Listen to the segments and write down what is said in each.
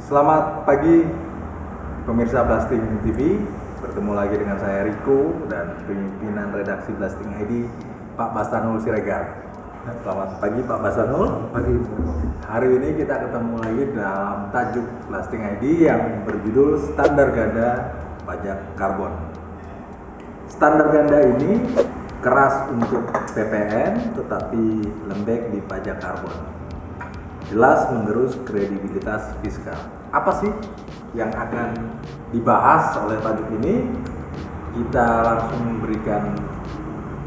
Selamat pagi pemirsa Blasting TV. Bertemu lagi dengan saya Riko dan pimpinan redaksi Blasting ID, Pak Basanul Siregar. Selamat pagi Pak Basanul. Pagi. Hari ini kita ketemu lagi dalam tajuk Blasting ID yang berjudul Standar Ganda Pajak Karbon. Standar ganda ini keras untuk PPN tetapi lembek di pajak karbon. Jelas mengerus kredibilitas fiskal. Apa sih yang akan dibahas oleh tajuk ini? Kita langsung memberikan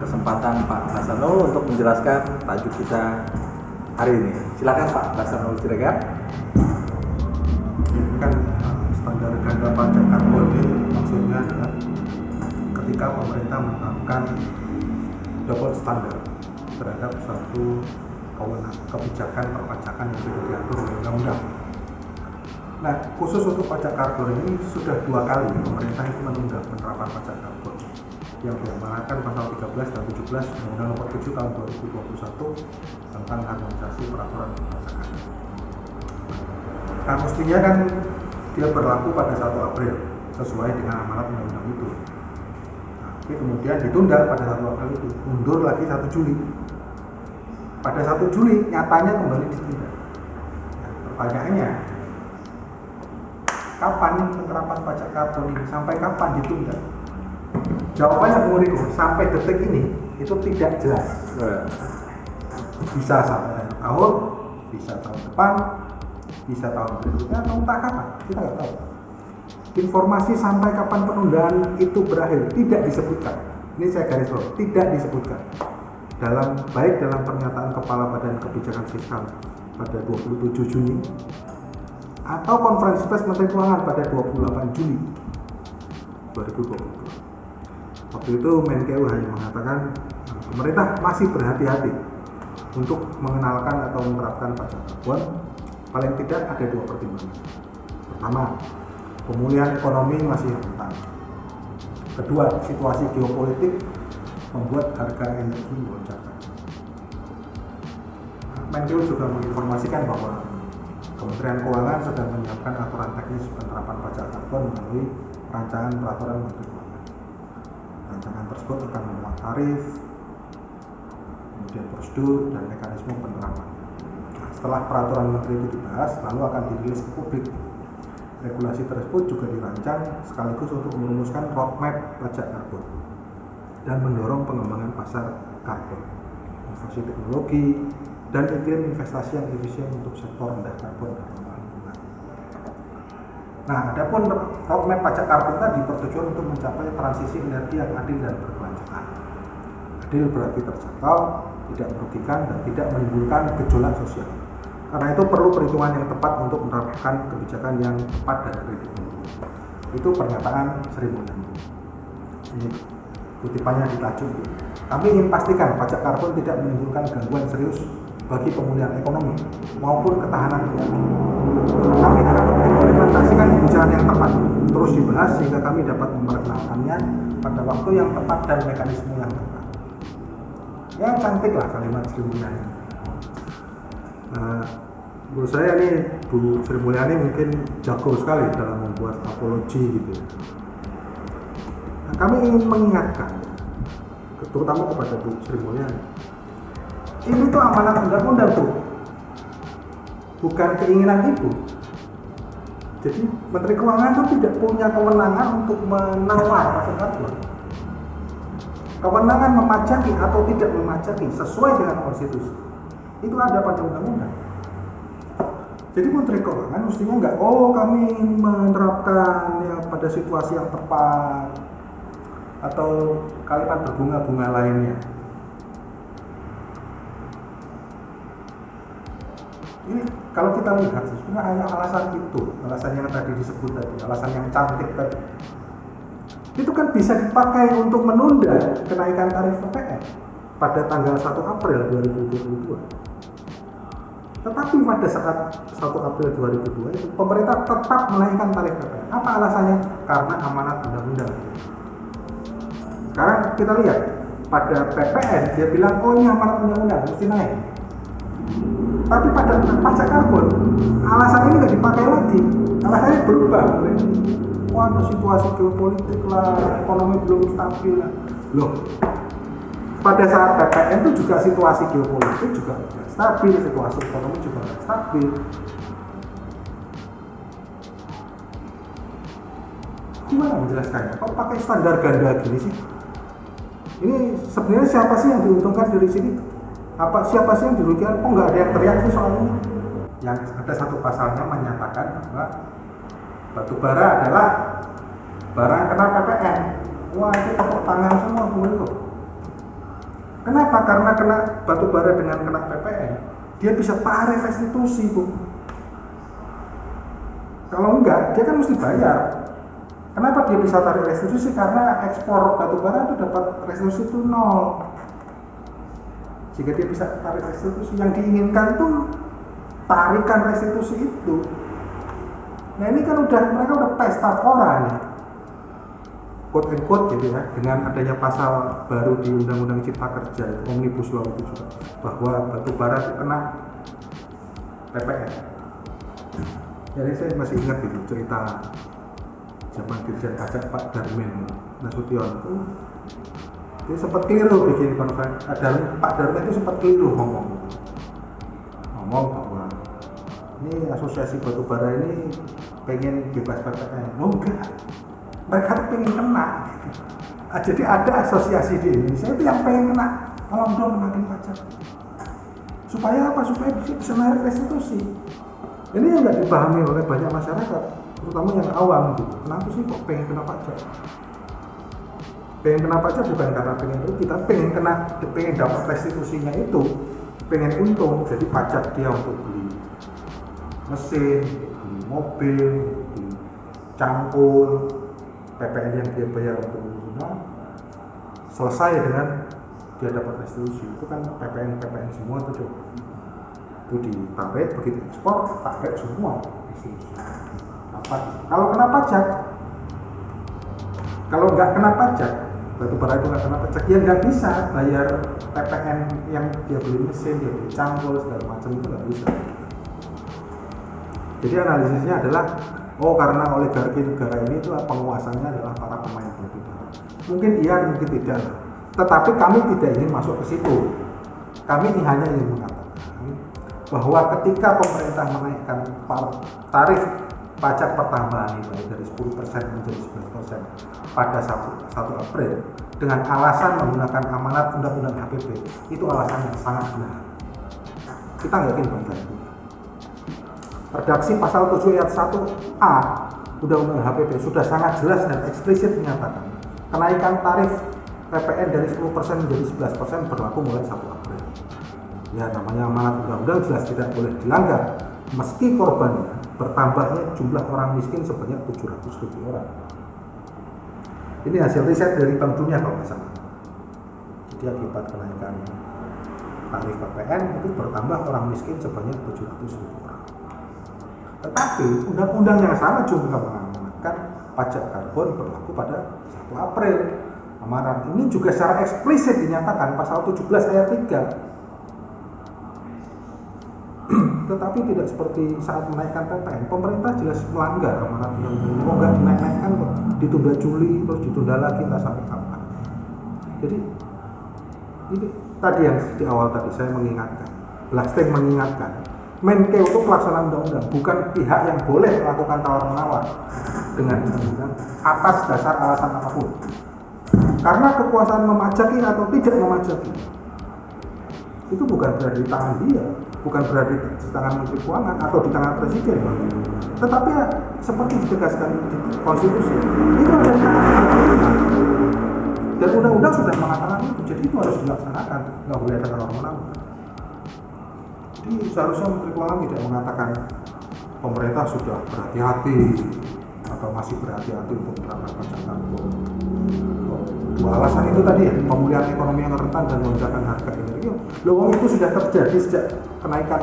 kesempatan Pak Basanul untuk menjelaskan tajuk kita hari ini. Silakan Pak Basanul Siregar. Ini kan standar ganda pajak karbon ini maksudnya adalah ketika pemerintah menetapkan double standar terhadap suatu kebijakan perpajakan yang sudah diatur oleh undang-undang. Nah, khusus untuk pajak karbon ini sudah 2 kali pemerintah itu menunda penerapan pajak karbon yang diamanatkan pasal 13 dan 17 Undang-Undang Nomor 7 Tahun 2021 tentang harmonisasi peraturan perpajakan. Nah, mestinya kan dia berlaku pada 1 April sesuai dengan amanat undang-undang itu. Tapi kemudian ditunda pada 1 April itu, mundur lagi 1 Juli. Pada 1 Juli nyatanya kembali ditunda. Nah, pertanyaannya, kapan penerapan pajak karbon ini? Sampai kapan ditunda? Jawabannya Bung Riko, sampai detik ini itu tidak jelas. Bisa sampai tahun, bisa tahun depan, bisa tahun berikutnya, atau entah kapan, kita nggak tahu. Informasi sampai kapan penundaan itu berakhir tidak disebutkan. Ini saya garis bawah, tidak disebutkan. Baik dalam pernyataan Kepala Badan Kebijakan Fiskal pada 27 Juni atau konferensi pers Menteri Keuangan pada 28 Juli 2022. Waktu itu Menkeu hanya mengatakan pemerintah masih berhati-hati untuk mengenalkan atau menerapkan pajak karbon. Paling tidak ada 2 pertimbangan. Pertama, pemulihan ekonomi masih rentan. Kedua, situasi geopolitik membuat harga energi melonjak. Menkeu juga menginformasikan bahwa Kementerian Keuangan sedang menyiapkan aturan teknis penerapan pajak karbon melalui rancangan peraturan Menteri Keuangan. Rancangan tersebut akan memuat tarif, kemudian prosedur dan mekanisme penerapan. Nah, setelah peraturan Menteri itu dibahas, lalu akan dirilis ke publik. Regulasi tersebut juga dirancang sekaligus untuk merumuskan roadmap pajak karbon dan mendorong pengembangan pasar karbon, inovasi teknologi, dan iklim investasi yang efisien untuk sektor rendah karbon dan ramah lingkungan. Nah, adapun roadmap pajak karbon tadi bertujuan untuk mencapai transisi energi yang adil dan berkelanjutan. Adil berarti terjangkau, tidak merugikan, dan tidak menimbulkan gejolak sosial. Karena itu perlu perhitungan yang tepat untuk menerapkan kebijakan yang tepat dan kredibel. Itu pernyataan Sri Mulyani. Ini kutipannya di tajuk. Kami ingin pastikan pajak karbon tidak menimbulkan gangguan serius bagi pemulihan ekonomi maupun ketahanan energi. Kami akan mengimplementasikan kebijakan yang tepat, terus dibahas sehingga kami dapat memperkenalkannya pada waktu yang tepat dan mekanisme yang tepat. Ya, cantik lah kalimat Sri Mulyani. Nah, menurut saya nih Bu Sri Mulyani mungkin jago sekali dalam membuat apologi gitu. Nah, kami ingin mengingatkan, terutama kepada Bu Sri Mulyani, ini tuh amanat undang-undang tuh, bukan keinginan Ibu. Jadi Menteri Keuangan tuh tidak punya kewenangan untuk menawar pajak karbon. Kewenangan memajaki atau tidak memajaki sesuai dengan konstitusi itu ada pada undang-undang. Jadi Menteri Keuangan mestinya nggak, kami menerapkan ya pada situasi yang tepat atau kalimat berbunga-bunga lainnya. Ini kalau kita lihat sebenarnya hanya alasan itu, alasan yang tadi disebut tadi, alasan yang cantik tadi, itu kan bisa dipakai untuk menunda kenaikan tarif PPN pada tanggal 1 April 2022. Tetapi pada saat 1 April 2002 itu pemerintah tetap menaikkan tarif PPN. Apa alasannya? Karena amanat undang-undang. Sekarang kita lihat pada PPN dia bilang oh ini amanat undang-undang mesti naik. Tapi pada pajak karbon alasan ini nggak dipakai lagi, alasannya berubah. Wah, ada situasi geopolitik lah, ekonomi belum stabil lah. Loh, pada saat PPN itu juga situasi geopolitik juga tidak stabil, situasi ekonomi juga tidak stabil. Gimana menjelaskannya? Kok pakai standar ganda gini sih? Ini sebenarnya siapa sih yang diuntungkan dari sini? Siapa sih yang dirugikan? Kok nggak ada yang teriak sih soal ini? Yang ada satu pasalnya menyatakan bahwa batu bara adalah barang kena PPN. Wah, itu tepuk tangan semua dulu. Kenapa? Karena kena batu bara dengan kena PPN, dia bisa tarik restitusi, Bu. Kalau enggak, dia kan mesti bayar. Kenapa dia bisa tarik restitusi? Karena ekspor batubara itu dapat restitusi itu 0. Jika dia bisa tarik restitusi, yang diinginkan tuh tarikan restitusi itu. Nah ini kan mereka udah pesta pora nih, quote and quote gitu ya, dengan adanya pasal baru di Undang-Undang Cipta Kerja Omnibus Law itu juga, bahwa batubara itu kena PPN. Jadi saya masih ingat gitu cerita zaman Dirjen Pajak Pak Darmin Nasution itu, dia sempat keliru bikin konferensi. Pak Darmin itu sempat keliru ngomong bahwa ini asosiasi batubara ini pengen bebas PPN. Oh enggak, mereka tuh pengen kena. Jadi ada asosiasi di Indonesia itu yang pengen kena, tolong dong menaikkan pajak. Supaya apa? Supaya bisa narik restitusi. Ini yang nggak dipahami oleh banyak masyarakat, terutama yang awam gitu. Kenapa sih kok pengen kena pajak? Pengen kena pajak bukan karena pengen rugi, tapi pengen dapat restitusinya itu, pengen untung. Jadi pajak dia untuk beli mesin, beli mobil, beli cangkul, PPN yang dia bayar untuk rumah, selesai dengan dia dapat restitusi. Itu kan PPN semua tuh coba. Itu ditarik, begitu ekspor tarik semua restitusi. Kalau kena pajak, kalau nggak kena pajak, batubara itu nggak kena pajak, dia nggak bisa bayar PPN yang dia beli mesin, dia beli cangkul segala macam itu nggak bisa. Jadi analisisnya adalah karena oligarki negara ini itu penguasanya adalah para pemain batubara. Mungkin iya, mungkin tidak. Tetapi kami tidak ingin masuk ke situ. Kami hanya ingin mengatakan bahwa ketika pemerintah menaikkan tarif pajak pertambahan itu dari 10% menjadi 11% pada 1 April dengan alasan menggunakan amanat Undang-Undang HPP, itu alasan yang sangat benar. Kita nggak yakin bangga itu. Redaksi pasal 7 ayat 1A Undang-Undang HPP sudah sangat jelas dan eksplisit menyatakan kenaikan tarif PPN dari 10% menjadi 11% berlaku mulai 1 April. Ya, namanya amanat undang-undang jelas tidak boleh dilanggar meski korbannya bertambahnya jumlah orang miskin sebanyak 700.000 orang. Ini hasil riset dari Bank Dunia kalau nggak salah. Jadi akibat kenaikan tarif PPN itu bertambah orang miskin sebanyak 700.000 orang. Tetapi undang-undang yang sama juga mengamanatkan pajak karbon berlaku pada 1 April. Amanat ini juga secara eksplisit dinyatakan pasal 17 ayat 3. Tetapi tidak seperti saat menaikkan PPN, pemerintah jelas melanggar amanat undang-undang. Kok nggak dinaikkan kok, ditunda Juli terus ditunda lagi, nggak sampai kapan. Jadi ini tadi yang di awal tadi saya mengingatkan, Blasting mengingatkan, Menkeu itu pelaksana undang-undang, bukan pihak yang boleh melakukan tawar-menawar dengan undang-undang atas dasar alasan apapun. Karena kekuasaan memajaki atau tidak memajaki itu bukan berada di tangan dia, bukan berada di tangan Menteri Keuangan atau di tangan Presiden, tetapi ya, seperti ditegaskan di konstitusi itu ada di tangan undang-undang, dan undang-undang sudah mengatakan itu, jadi itu harus dilaksanakan, nggak boleh ada tawar-menawar. Jadi seharusnya Menteri Keuangan tidak mengatakan pemerintah sudah berhati-hati atau masih berhati-hati untuk menerapkan pajak karbon. Dua alasan itu tadi ya, pemulihan ekonomi yang rentan dan lonjakan harga energi. Loh, itu sudah terjadi sejak kenaikan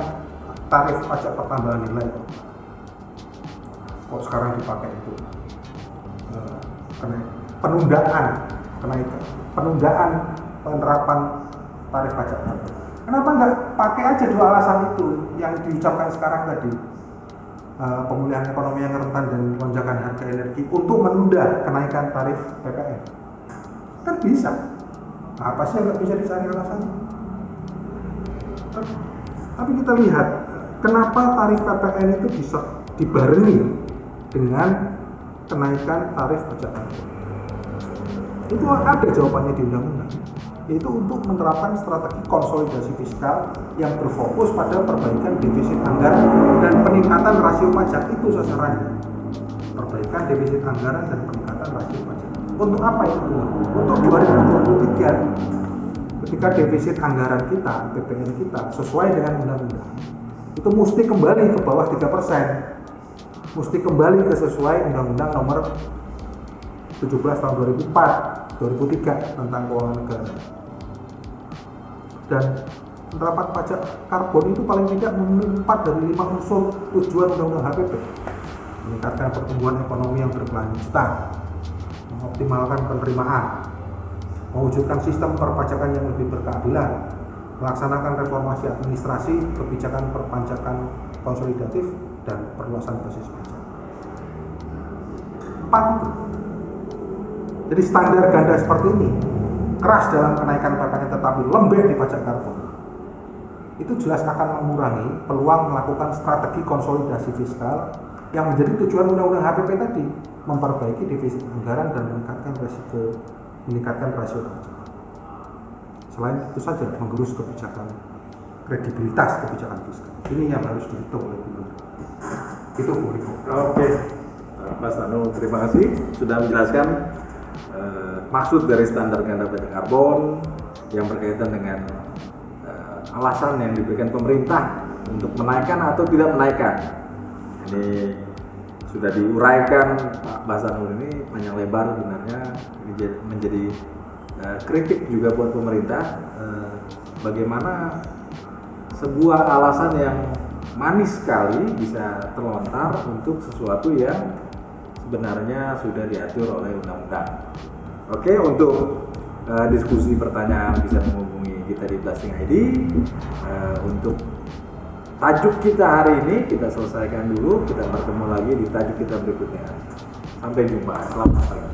tarif pajak pertambahan nilai. Kok sekarang dipakai itu penundaan penerapan tarif pajak karbon. Kenapa nggak pakai aja dua alasan itu yang diucapkan sekarang tadi, pemulihan ekonomi yang rentan dan lonjakan harga energi untuk menunda kenaikan tarif PPN? Kan bisa. Apa sih yang nggak bisa dicari alasannya? Tapi kita lihat kenapa tarif PPN itu bisa dibarengi dengan kenaikan tarif pajak karbon. Itu ada jawabannya di undang-undang, yaitu untuk menerapkan strategi konsolidasi fiskal yang berfokus pada perbaikan defisit anggaran dan peningkatan rasio pajak. Itu sasarannya, perbaikan defisit anggaran dan peningkatan rasio pajak. Untuk apa itu? Untuk 2023, ketika defisit anggaran kita, PPN kita sesuai dengan undang-undang, itu mesti kembali ke bawah 3%, mesti kembali ke sesuai Undang-Undang Nomor 17 tahun 2003 tentang keuangan negara. Dan penerapan pajak karbon itu paling tidak memenuhi 4 dari 5 unsur tujuan Undang-Undang HPP: meningkatkan pertumbuhan ekonomi yang berkelanjutan, mengoptimalkan penerimaan, mewujudkan sistem perpajakan yang lebih berkeadilan, melaksanakan reformasi administrasi, kebijakan perpajakan konsolidatif, dan perluasan basis pajak. 4 itu. Jadi standar ganda seperti ini, keras dalam kenaikan PPN tetapi lembek di pajak karbon, itu jelas akan mengurangi peluang melakukan strategi konsolidasi fiskal yang menjadi tujuan Undang-Undang HPP tadi, memperbaiki defisit anggaran dan meningkatkan rasio pajak. Selain itu saja menggerus kredibilitas kebijakan fiskal. Ini yang harus dihitung oleh gubernur. Itu Bu Riko. Oke, Mas Tanu, terima kasih sudah menjelaskan maksud dari standar ganda pajak karbon yang berkaitan dengan alasan yang diberikan pemerintah untuk menaikkan atau tidak menaikkan. Ini sudah diuraikan Pak Basanul ini panjang lebar sebenarnya, menjadi kritik juga buat pemerintah, bagaimana sebuah alasan yang manis sekali bisa terlontar untuk sesuatu yang sebenarnya sudah diatur oleh undang-undang. Oke, untuk diskusi pertanyaan bisa menghubungi kita di Blasting ID. Untuk tajuk kita hari ini kita selesaikan dulu, kita bertemu lagi di tajuk kita berikutnya. Sampai jumpa, selamat pagi.